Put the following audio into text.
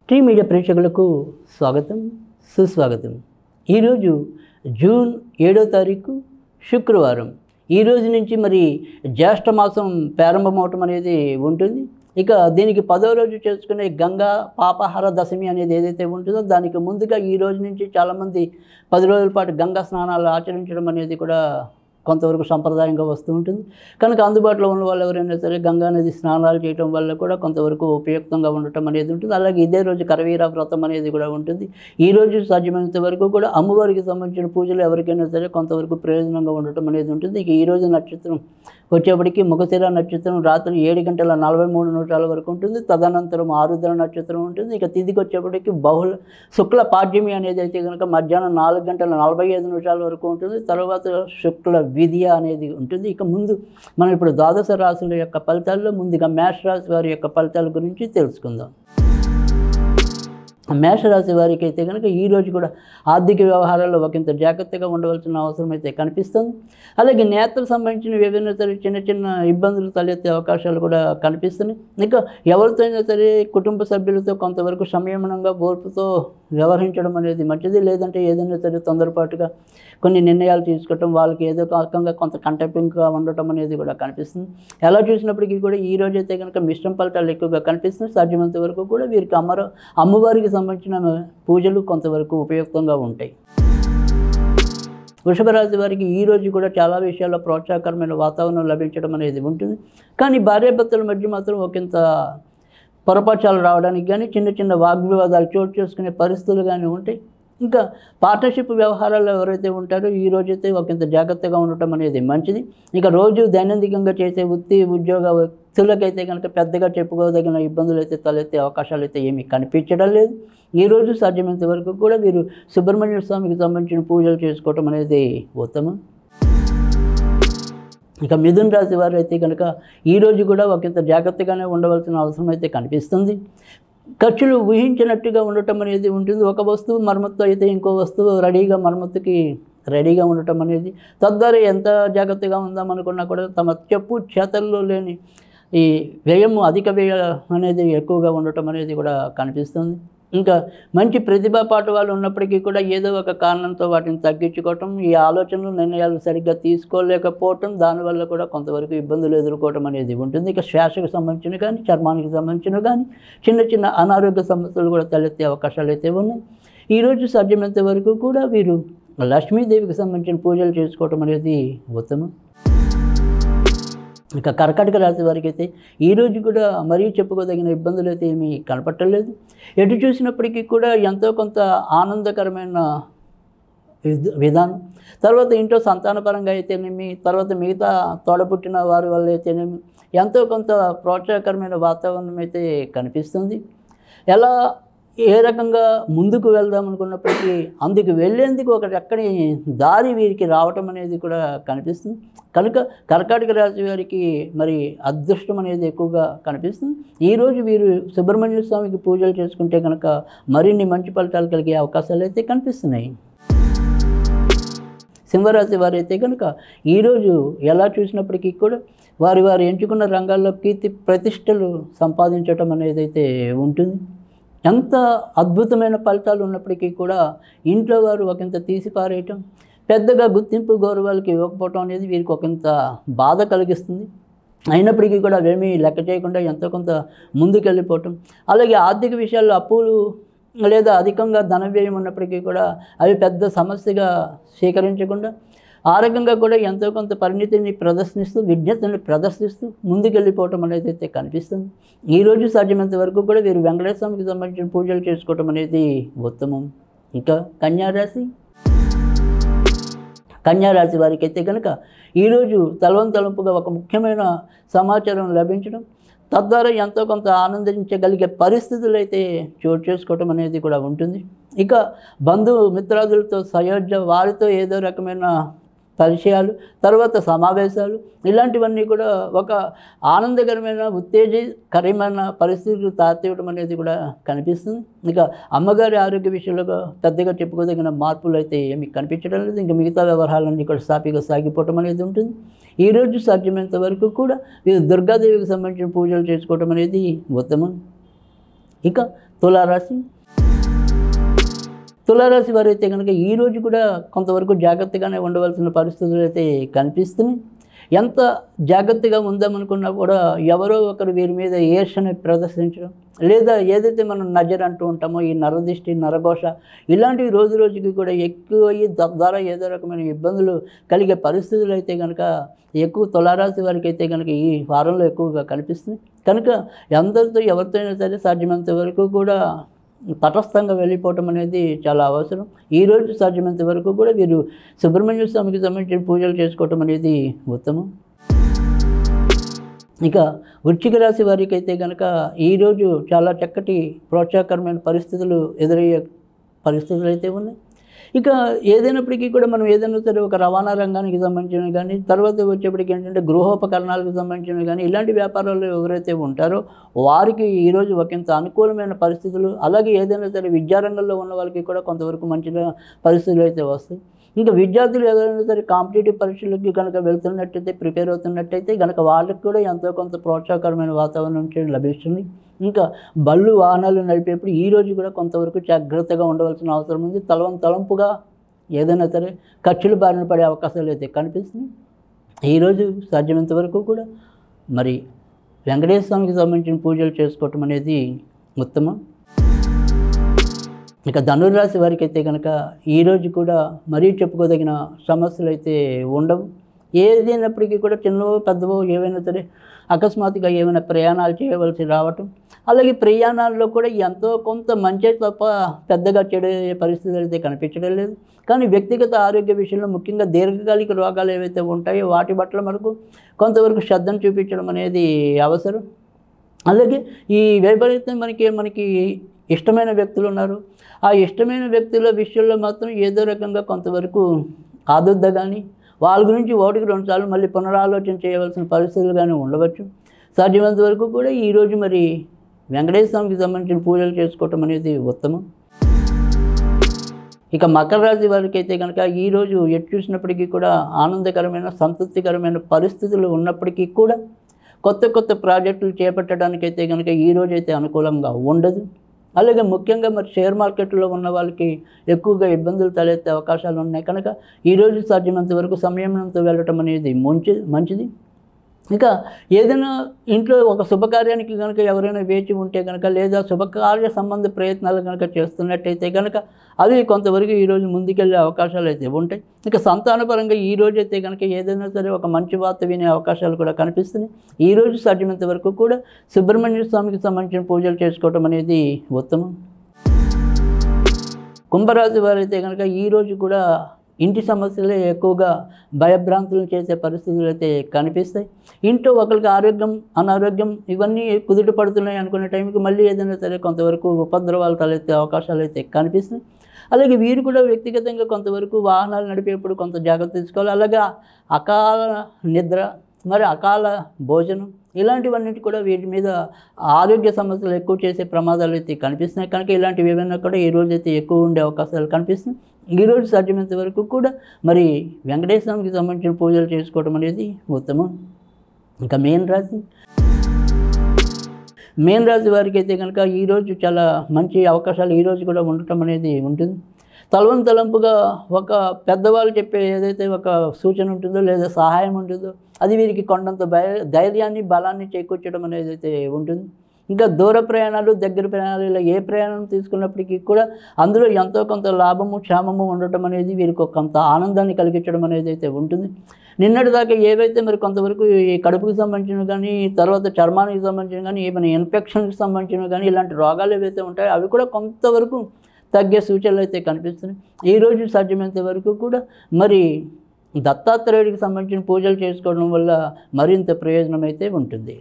Tea media ప్రేక్షకులకు స్వాగతం సుస్వాగతం. ఈరోజు జూన్ 7వ తారీఖు శుక్రవారం. ఈ రోజు నుంచి మరి జ్యేష్ఠ మాసం ప్రారంభమవటం అనేది ఉంటుంది. ఇక దీనికి 10వ రోజు చేసుకునే గంగా పాపహార దశమి అనేది ఏదైతే ఉంటుందో దానికి ముందుగా ఈ రోజు నుంచి చాలామంది 10 రోజుల పాటు గంగా స్నానాలు ఆచరించడం అనేది కూడా కొంతవరకు సంప్రదాయంగా వస్తూ ఉంటుంది. కనుక అందుబాటులో ఉన్న వాళ్ళు ఎవరైనా సరే గంగా నది స్నానాలు చేయడం వల్ల కూడా కొంతవరకు ఉపయుక్తంగా ఉండటం అనేది ఉంటుంది. అలాగే ఇదే రోజు కరవీర వ్రతం అనేది కూడా ఉంటుంది. ఈ రోజు సాధ్యమైనంత వరకు కూడా అమ్మవారికి సంబంధించిన పూజలు ఎవరికైనా సరే కొంతవరకు ప్రయోజనంగా ఉండటం అనేది ఉంటుంది. ఇక ఈరోజు నక్షత్రం వచ్చేప్పటికి మృగశిర నక్షత్రం రాత్రి 7:43 వరకు ఉంటుంది. తదనంతరం ఆరుద్ర నక్షత్రం ఉంటుంది. ఇక తిథికి వచ్చేప్పటికి బహుళ శుక్ల పాడ్యమి అనేది అయితే కనుక మధ్యాహ్నం 4:45 వరకు ఉంటుంది. తర్వాత శుక్ల విద్య అనేది ఉంటుంది. ఇక ముందు మనం ఇప్పుడు ద్వాదశ రాశుల యొక్క ఫలితాల్లో ముందుగా మేషరాశి వారి యొక్క ఫలితాల గురించి తెలుసుకుందాం. మేషరాశి వారికి అయితే కనుక ఈరోజు కూడా ఆర్థిక వ్యవహారాల్లో ఒకంత జాగ్రత్తగా ఉండవలసిన అవసరం అయితే కనిపిస్తుంది. అలాగే నేతలకు సంబంధించిన ఏవైనా సరే చిన్న చిన్న ఇబ్బందులు తలెత్తే అవకాశాలు కూడా కనిపిస్తున్నాయి. ఇంకా ఎవరితో అయినా సరే కుటుంబ సభ్యులతో కొంతవరకు సంయమనంగా ఓర్పుతో వ్యవహరించడం అనేది మంచిది. లేదంటే ఏదైనా సరే తొందరపాటుగా కొన్ని నిర్ణయాలు తీసుకోవటం వాళ్ళకి ఏదో రకంగా కొంత కంటెంపింగ్గా ఉండటం అనేది కూడా కనిపిస్తుంది. ఎలా చూసినప్పటికీ కూడా ఈ రోజు అయితే కనుక మిశ్రమ ఫలితాలు ఎక్కువగా కనిపిస్తుంది. సాధ్యమైనంత వరకు కూడా వీరికి అమ్మవారికి సంబంధించిన పూజలు కొంతవరకు ఉపయుక్తంగా ఉంటాయి. వృషభ రాశి వారికి ఈరోజు కూడా చాలా విషయాల్లో ప్రోత్సాహకరమైన వాతావరణం లభించడం అనేది ఉంటుంది. కానీ భార్యాభర్తల మధ్య మాత్రం ఒకంత పొరపాటాలు రావడానికి కానీ చిన్న చిన్న వాగ్వివాదాలు చోటు చేసుకునే పరిస్థితులు కానీ ఉంటాయి. ఇంకా పార్ట్నర్షిప్ వ్యవహారాలు ఎవరైతే ఉంటారో ఈ రోజైతే ఒకంత జాగ్రత్తగా ఉండటం అనేది మంచిది. ఇక రోజు దైనందికంగా చేసే ఉద్యోగ వ్యక్తులకైతే కనుక పెద్దగా చెప్పుకోదగిన ఇబ్బందులు అయితే తలెత్తే అవకాశాలు అయితే ఏమీ కనిపించడం లేదు. ఈరోజు సాధ్యమైనంత వరకు కూడా వీరు సుబ్రహ్మణ్య స్వామికి సంబంధించిన పూజలు చేసుకోవటం అనేది ఉత్తమం. ఇక మిథున రాశి వారు అయితే కనుక ఈరోజు కూడా ఒకంత జాగ్రత్తగానే ఉండవలసిన అవసరం అయితే కనిపిస్తుంది. ఖర్చులు ఊహించినట్టుగా ఉండటం అనేది ఉంటుంది. ఒక వస్తువు మరమ్మత్తు అయితే ఇంకో వస్తువు మరమ్మతుకి రెడీగా ఉండటం అనేది తద్వారా ఎంత జాగ్రత్తగా ఉందామనుకున్నా కూడా తమ చేతల్లో లేని ఈ వ్యయము అధిక వ్యయం అనేది ఎక్కువగా ఉండటం అనేది కూడా కనిపిస్తుంది. ఇంకా మంచి ప్రతిభా పాటు వాళ్ళు ఉన్నప్పటికీ కూడా ఏదో ఒక కారణంతో వాటిని తగ్గించుకోవటం, ఈ ఆలోచనలు నిర్ణయాలు సరిగ్గా తీసుకోలేకపోవటం, దానివల్ల కూడా కొంతవరకు ఇబ్బందులు ఎదుర్కోవటం అనేది ఉంటుంది. ఇక శ్వాసకు సంబంధించిన కానీ చర్మానికి సంబంధించిన కానీ చిన్న చిన్న అనారోగ్య సమస్యలు కూడా తలెత్తే అవకాశాలు అయితే ఉన్నాయి. ఈరోజు సాధ్యమైనంత వరకు కూడా వీరు లక్ష్మీదేవికి సంబంధించిన పూజలు చేసుకోవటం అనేది ఉత్తమం. ఇక కర్కాటక రాశి వారికి అయితే ఈరోజు కూడా మరీ చెప్పుకోదగిన ఇబ్బందులు అయితే ఏమీ కనపట్టలేదు. ఎటు చూసినప్పటికీ కూడా ఎంతో కొంత ఆనందకరమైన విధానం, తర్వాత ఇంట్లో సంతానపరంగా అయితేనేమి, తర్వాత మిగతా తోడపుట్టిన వారి వల్ల అయితేనేమి ఎంతో కొంత ప్రోత్సాహకరమైన వాతావరణం అయితే కనిపిస్తుంది. ఎలా ఏ రకంగా ముందుకు వెళ్దాం అనుకున్నప్పటికీ అందుకు వెళ్ళేందుకు ఒక చక్కని దారి వీరికి రావటం అనేది కూడా కనిపిస్తుంది. కనుక కర్కాటక రాశి వారికి మరి అదృష్టం అనేది ఎక్కువగా కనిపిస్తుంది. ఈరోజు వీరు సుబ్రహ్మణ్య స్వామికి పూజలు చేసుకుంటే కనుక మరిన్ని మంచి ఫలితాలు కలిగే అవకాశాలు అయితే కనిపిస్తున్నాయి. సింహరాశి వారు అయితే కనుక ఈరోజు ఎలా చూసినప్పటికీ కూడా వారు ఎంచుకున్న రంగాల్లో కీర్తి ప్రతిష్టలు సంపాదించడం అనేది అయితే ఉంటుంది. ఎంత అద్భుతమైన ఫలితాలు ఉన్నప్పటికీ కూడా ఇంట్లో వారు ఒకంత తీసిపారేయటం, పెద్దగా గుర్తింపు గౌరవాలకి ఇవ్వకపోవటం అనేది వీరికి ఒకంత బాధ కలిగిస్తుంది. అయినప్పటికీ కూడా అవేమీ లెక్క చేయకుండా ఎంతో కొంత ముందుకెళ్ళిపోవటం, అలాగే ఆర్థిక విషయాల్లో అప్పులు లేదా అధికంగా ధన వ్యయం ఉన్నప్పటికీ కూడా అవి పెద్ద సమస్యగా స్వీకరించకుండా ఆ రకంగా కూడా ఎంతో కొంత పరిణితిని ప్రదర్శిస్తూ విజ్ఞతని ప్రదర్శిస్తూ ముందుకెళ్ళిపోవటం అనేది అయితే కనిపిస్తుంది. ఈరోజు సాధ్యమైనంత వరకు కూడా వీరు వెంకటేశ్వర స్వామికి సంబంధించిన పూజలు చేసుకోవటం అనేది ఉత్తమం. ఇంకా కన్యారాశి వారికి అయితే కనుక ఈరోజు తలంపుగా ఒక ముఖ్యమైన సమాచారం లభించడం, తద్వారా ఎంతో కొంత ఆనందించగలిగే పరిస్థితులు అయితే చోటు చేసుకోవటం అనేది కూడా ఉంటుంది. ఇక మిత్రాదులతో సయోధ్య వారితో ఏదో రకమైన పరిచయాలు, తర్వాత సమావేశాలు, ఇలాంటివన్నీ కూడా ఒక ఆనందకరమైన ఉత్తేజకరమైన పరిస్థితులు తాతేయడం అనేది కూడా కనిపిస్తుంది. ఇక అమ్మగారి ఆరోగ్య విషయంలో పెద్దగా చెప్పుకోదగిన మార్పులు అయితే ఏమి కనిపించడం లేదు. ఇంకా మిగతా వ్యవహారాలన్నీ కూడా సాఫీగా సాగిపోవటం అనేది ఉంటుంది. ఈరోజు సాధ్యమైనంత వరకు కూడా దుర్గాదేవికి సంబంధించిన పూజలు చేసుకోవటం అనేది ఉత్తమం. ఇక తులారాశి. తులారాశి వారైతే కనుక ఈరోజు కూడా కొంతవరకు జాగ్రత్తగానే ఉండవలసిన పరిస్థితులు అయితే కనిపిస్తున్నాయి. ఎంత జాగ్రత్తగా ఉందామనుకున్నా కూడా ఎవరో ఒకరు వీరి మీద ఈర్ష్యని ప్రదర్శించడం, లేదా ఏదైతే మనం నజర్ అంటూ ఉంటామో ఈ నరదిష్టి, నరఘోష ఇలాంటివి రోజు రోజుకి కూడా ఎక్కువయ్యి తద్వారా ఏదో రకమైన ఇబ్బందులు కలిగే పరిస్థితులు అయితే కనుక ఎక్కువ తులారాశి వారికి అయితే కనుక ఈ వారంలో ఎక్కువగా కనిపిస్తుంది. కనుక అందరితో ఎవరితో అయినా సరే సాధ్యమైనంత వరకు కూడా తటస్థంగా వెళ్ళిపోవటం అనేది చాలా అవసరం. ఈరోజు సాధ్యమైనంత వరకు కూడా వీరు సుబ్రహ్మణ్య స్వామికి సంబంధించిన పూజలు చేసుకోవటం అనేది ఉత్తమం. ఇక వృశ్చిక రాశి వారికి అయితే కనుక ఈరోజు చాలా చక్కటి ప్రోత్సాహకరమైన పరిస్థితులు ఎదురయ్యే పరిస్థితులు అయితే ఉన్నాయి. ఇక ఏదైనప్పటికీ కూడా మనం ఏదైనా సరే ఒక రవాణా రంగానికి సంబంధించినవి కానీ, తర్వాత వచ్చేప్పటికి ఏంటంటే గృహోపకరణాలకు సంబంధించినవి కానీ, ఇలాంటి వ్యాపారాల్లో ఎవరైతే ఉంటారో వారికి ఈరోజు ఒకంత అనుకూలమైన పరిస్థితులు, అలాగే ఏదైనా సరే విద్యారంగంలో ఉన్న వాళ్ళకి కూడా కొంతవరకు మంచి పరిస్థితులు అయితే వస్తాయి. ఇంకా విద్యార్థులు ఏదైనా సరే కాంపిటేటివ్ పరీక్షలకి కనుక వెళ్తున్నట్టయితే, ప్రిపేర్ అవుతున్నట్టయితే కనుక వాళ్ళకి కూడా ఎంతో కొంత ప్రోత్సాహకరమైన వాతావరణం లభిస్తుంది. ఇంకా బళ్ళు వాహనాలు నడిపేప్పుడు ఈరోజు కూడా కొంతవరకు జాగ్రత్తగా ఉండవలసిన అవసరం ఉంది. తలంపుగా ఏదైనా సరే ఖర్చులు బారిన పడే అవకాశాలు అయితే కనిపిస్తున్నాయి. ఈరోజు సాధ్యమైనంత వరకు కూడా మరి వెంకటేశ్వర స్వామికి సంబంధించిన పూజలు చేసుకోవటం అనేది ఉత్తమం. ఇక ధనుర్రాశి వారికి అయితే కనుక ఈరోజు కూడా మరీ చెప్పుకోదగిన సమస్యలు అయితే ఉండవు. ఏదైనప్పటికీ కూడా చిన్నవో పెద్దవో ఏవైనా సరే అకస్మాత్తుగా ఏమైనా ప్రయాణాలు చేయవలసి రావటం, అలాగే ప్రయాణాల్లో కూడా ఎంతో కొంత మంచి తప్ప పెద్దగా చెడు పరిస్థితులు అయితే కనిపించడం లేదు. కానీ వ్యక్తిగత ఆరోగ్య విషయంలో ముఖ్యంగా దీర్ఘకాలిక రోగాలు ఏవైతే ఉంటాయో వాటి పట్ల మనకు కొంతవరకు శ్రద్ధను చూపించడం అనేది అవసరం. అలాగే ఈ విపరీతం మనకి ఇష్టమైన వ్యక్తులు ఉన్నారు. ఆ ఇష్టమైన వ్యక్తుల విషయంలో మాత్రం ఏదో రకంగా కొంతవరకు ఆదుర్ద కానీ, వాళ్ళ గురించి ఒకటికి 2 సార్లు మళ్ళీ పునరాలోచన చేయవలసిన పరిస్థితులు కానీ ఉండవచ్చు. సాధ్యమైనంత వరకు కూడా ఈరోజు మరి వెంకటేశ్వర స్వామికి సంబంధించిన పూజలు చేసుకోవటం అనేది ఉత్తమం. ఇక మకర రాశి వారికి అయితే కనుక ఈరోజు ఎటు చూసినప్పటికీ కూడా ఆనందకరమైన, సంతృప్తికరమైన పరిస్థితులు ఉన్నప్పటికీ కూడా కొత్త ప్రాజెక్టులు చేపట్టడానికైతే కనుక ఈరోజైతే అనుకూలంగా ఉండదు. అలాగే ముఖ్యంగా మరి షేర్ మార్కెట్లో ఉన్న వాళ్ళకి ఎక్కువగా ఇబ్బందులు తలెత్తే అవకాశాలు ఉన్నాయి. కనుక ఈరోజు సాధ్యమైనంత వరకు సంయమనంతో వెళ్ళటం అనేది మంచిది. ఇక ఏదైనా ఇంట్లో ఒక శుభకార్యానికి కనుక ఎవరైనా వేచి ఉంటే కనుక, లేదా శుభకార్య సంబంధ ప్రయత్నాలు కనుక చేస్తున్నట్టయితే కనుక అవి కొంతవరకు ఈరోజు ముందుకెళ్ళే అవకాశాలు అయితే ఉంటాయి. ఇక సంతానపరంగా ఈరోజు అయితే కనుక ఏదైనా సరే ఒక మంచి వార్త వినే అవకాశాలు కూడా కనిపిస్తున్నాయి. ఈరోజు సాధ్యమైనంత వరకు కూడా సుబ్రహ్మణ్య స్వామికి సంబంధించిన పూజలు చేసుకోవటం అనేది ఉత్తమం. కుంభరాశి వారైతే కనుక ఈరోజు కూడా ఇంటి సమస్యలే ఎక్కువగా భయభ్రాంతులను చేసే పరిస్థితులు అయితే కనిపిస్తాయి. ఇంట్లో ఒకరికి ఆరోగ్యం, అనారోగ్యం ఇవన్నీ కుదుట పడుతున్నాయి అనుకునే టైంకి మళ్ళీ ఏదైనా సరే కొంతవరకు ఉపద్రవాలు తలెత్తే అవకాశాలు అయితే కనిపిస్తున్నాయి. అలాగే వీరు కూడా వ్యక్తిగతంగా కొంతవరకు వాహనాలు నడిపేప్పుడు కొంత జాగ్రత్త తీసుకోవాలి. అలాగే అకాల నిద్ర, మరి అకాల భోజనం ఇలాంటివన్నిటి కూడా వీటి మీద ఆరోగ్య సమస్యలు ఎక్కువ చేసే ప్రమాదాలు అయితే కనిపిస్తున్నాయి. కనుక ఇలాంటివి ఏమైనా కూడా ఈ రోజైతే ఎక్కువ ఉండే అవకాశాలు కనిపిస్తున్నాయి. ఈరోజు సాధ్యమైనంత వరకు కూడా మరి వెంకటేశ్వర స్వామికి సంబంధించిన పూజలు చేసుకోవడం అనేది ఉత్తమం. ఇంకా మేన్ రాశి వారికి అయితే కనుక ఈరోజు చాలా మంచి అవకాశాలు ఈరోజు కూడా ఉండటం అనేది ఉంటుంది. తలంపుగా ఒక పెద్దవాళ్ళు చెప్పే ఏదైతే ఒక సూచన ఉంటుందో లేదా సహాయం ఉంటుందో అది వీరికి కొండంత ధైర్యాన్ని, బలాన్ని చేకూర్చడం అనేది అయితే ఉంటుంది. ఇంకా దూర ప్రయాణాలు, దగ్గర ప్రయాణాలు ఇలా ఏ ప్రయాణం తీసుకున్నప్పటికీ కూడా అందులో ఎంతో కొంత లాభము, క్షేమము ఉండటం అనేది వీరికి కొంత ఆనందాన్ని కలిగించడం అనేది అయితే ఉంటుంది. నిన్నటి దాకా ఏవైతే మరి కొంతవరకు ఈ కడుపుకి సంబంధించినవి కానీ, తర్వాత చర్మానికి సంబంధించినవి కానీ, ఏమైనా ఇన్ఫెక్షన్కి సంబంధించినవి కానీ ఇలాంటి రోగాలు ఏవైతే ఉంటాయో అవి కూడా కొంతవరకు తగ్గే సూచనలు అయితే కనిపిస్తున్నాయి. ఈరోజు సాధ్యమైనంత వరకు కూడా మరి దత్తాత్రేయుడికి సంబంధించిన పూజలు చేసుకోవడం వల్ల మరింత ప్రయోజనం అయితే ఉంటుంది.